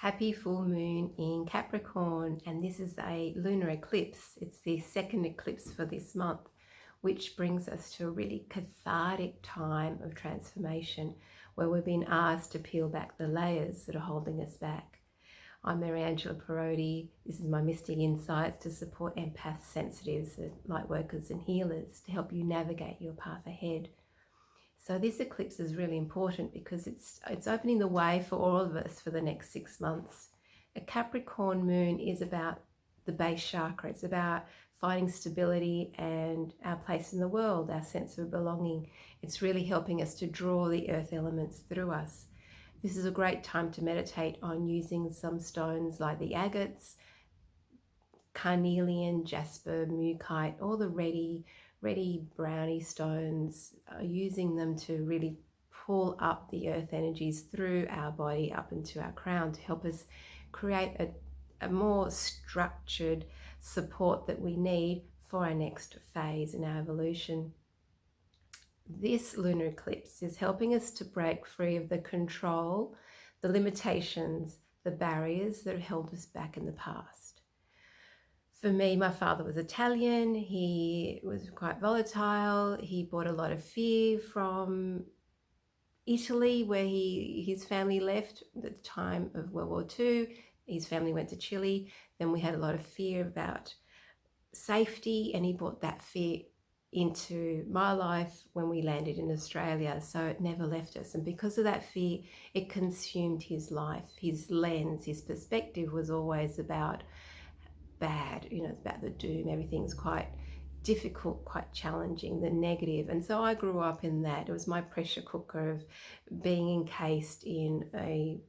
Happy full moon in Capricorn, and this is a lunar eclipse. It's the second eclipse for this month, which brings us to a really cathartic time of transformation where we've been asked to peel back the layers that are holding us back. I'm Mariangela Parodi. This is my Mystic Insights to support empaths, sensitives, light workers and healers to help you navigate your path ahead. So this eclipse is really important because it's opening the way for all of us for the next 6 months. A Capricorn moon is about the base chakra. It's about finding stability and our place in the world, our sense of belonging. It's really helping us to draw the earth elements through us. This is a great time to meditate on using some stones like the agates, carnelian, jasper, mukite, all the ready brownie stones, using them to really pull up the earth energies through our body up into our crown to help us create a more structured support that we need for our next phase in our evolution. This lunar eclipse is helping us to break free of the control, the limitations, the barriers that have held us back in the past. For me, my father was Italian. He was quite volatile. He brought a lot of fear from Italy, where his family left at the time of World War II. His family went to Chile. Then we had a lot of fear about safety, and he brought that fear into my life when we landed in Australia. So it never left us. And because of that fear, it consumed his life. His lens, his perspective was always about bad, it's about the doom. Everything's quite difficult, quite challenging, the negative. And so I grew up in that. It was my pressure cooker of being encased in a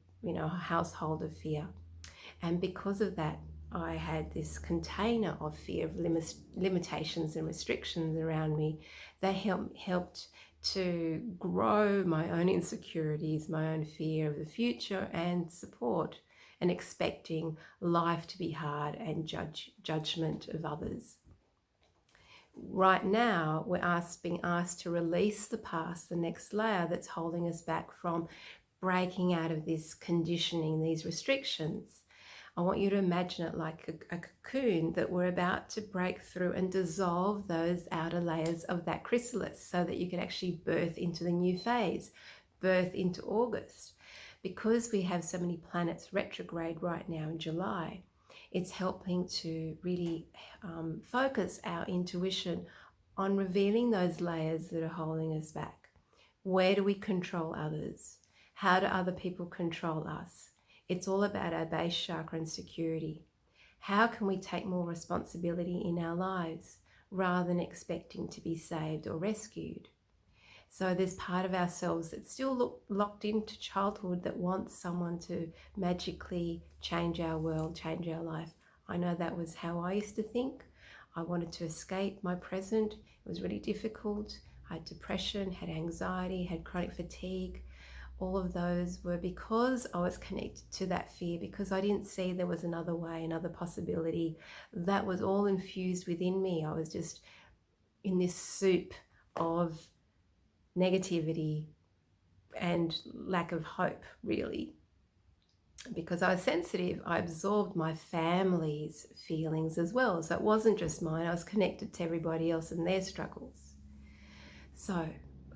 household of fear. And because of that, I had this container of fear of limitations and restrictions around me that helped to grow my own insecurities, my own fear of the future, and support and expecting life to be hard and judgment of others. Right now, we're being asked to release the past, the next layer that's holding us back from breaking out of this conditioning, these restrictions. I want you to imagine it like a cocoon that we're about to break through and dissolve those outer layers of that chrysalis so that you can actually birth into the new phase, birth into August. Because we have so many planets retrograde right now in July, it's helping to really focus our intuition on revealing those layers that are holding us back. Where do we control others? How do other people control us? It's all about our base chakra and security. How can we take more responsibility in our lives rather than expecting to be saved or rescued? So there's part of ourselves that's still locked into childhood that wants someone to magically change our world, change our life. I know that was how I used to think. I wanted to escape my present. It was really difficult. I had depression, had anxiety, had chronic fatigue. All of those were because I was connected to that fear, because I didn't see there was another way, another possibility. That was all infused within me. I was just in this soup of negativity and lack of hope, really. Because I was sensitive, I absorbed my family's feelings as well. So it wasn't just mine. I was connected to everybody else and their struggles. So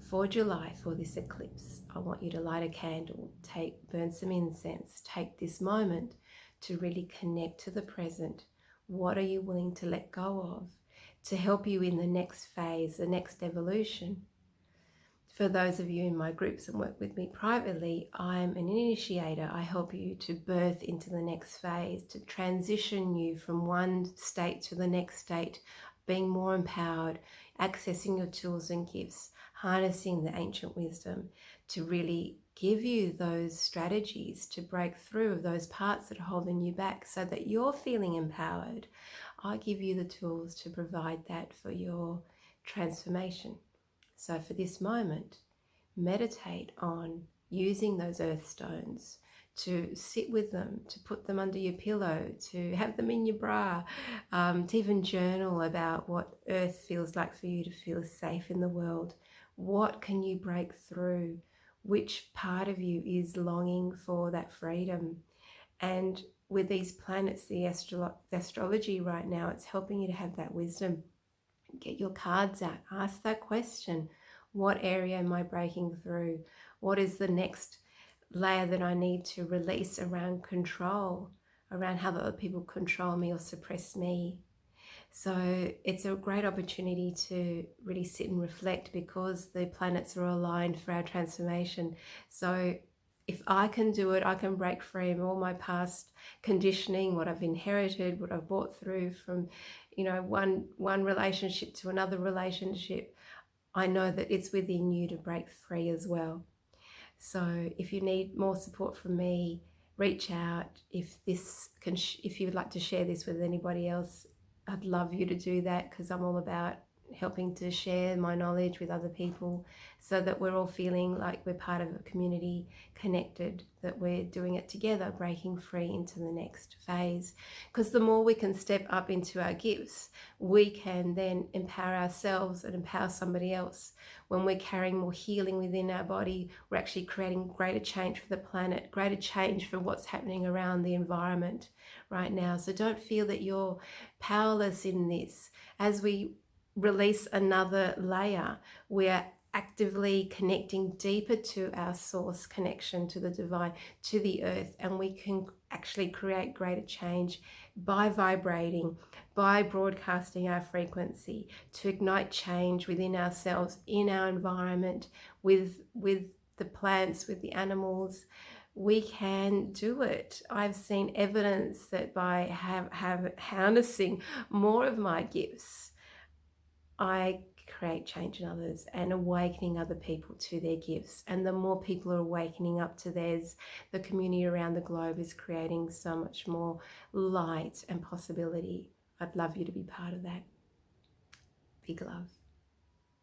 for July, for this eclipse, I want you to light a candle, burn some incense, take this moment to really connect to the present. What are you willing to let go of to help you in the next phase, the next evolution? For those of you in my groups and work with me privately, I'm an initiator. I help you to birth into the next phase, to transition you from one state to the next state, being more empowered, accessing your tools and gifts, harnessing the ancient wisdom to really give you those strategies to break through of those parts that are holding you back so that you're feeling empowered. I give you the tools to provide that for your transformation. So for this moment, meditate on using those earth stones, to sit with them, to put them under your pillow, to have them in your bra, to even journal about what earth feels like for you to feel safe in the world. What can you break through? Which part of you is longing for that freedom? And with these planets, the astrology right now, it's helping you to have that wisdom. Get your cards out. Ask that question. What area am I breaking through? What is the next layer that I need to release around control, around how the other people control me or suppress me? So it's a great opportunity to really sit and reflect, because the planets are aligned for our transformation. So if I can do it, I can break free of all my past conditioning, what I've inherited, what I've brought through from, one relationship to another relationship. I know that it's within you to break free as well. So if you need more support from me, reach out. If you would like to share this with anybody else, I'd love you to do that, because I'm all about helping to share my knowledge with other people, so that we're all feeling like we're part of a community, connected, that we're doing it together, breaking free into the next phase. Because the more we can step up into our gifts, we can then empower ourselves and empower somebody else. When we're carrying more healing within our body, we're actually creating greater change for the planet, greater change for what's happening around the environment right now. So don't feel that you're powerless in this. As we release another layer, we're actively connecting deeper to our source connection, to the divine, to the earth, and we can actually create greater change by vibrating, by broadcasting our frequency, to ignite change within ourselves, in our environment, with the plants, with the animals. We can do it. I've seen evidence that by harnessing more of my gifts, I create change in others and awakening other people to their gifts. And the more people are awakening up to theirs, the community around the globe is creating so much more light and possibility. I'd love you to be part of that. Big love.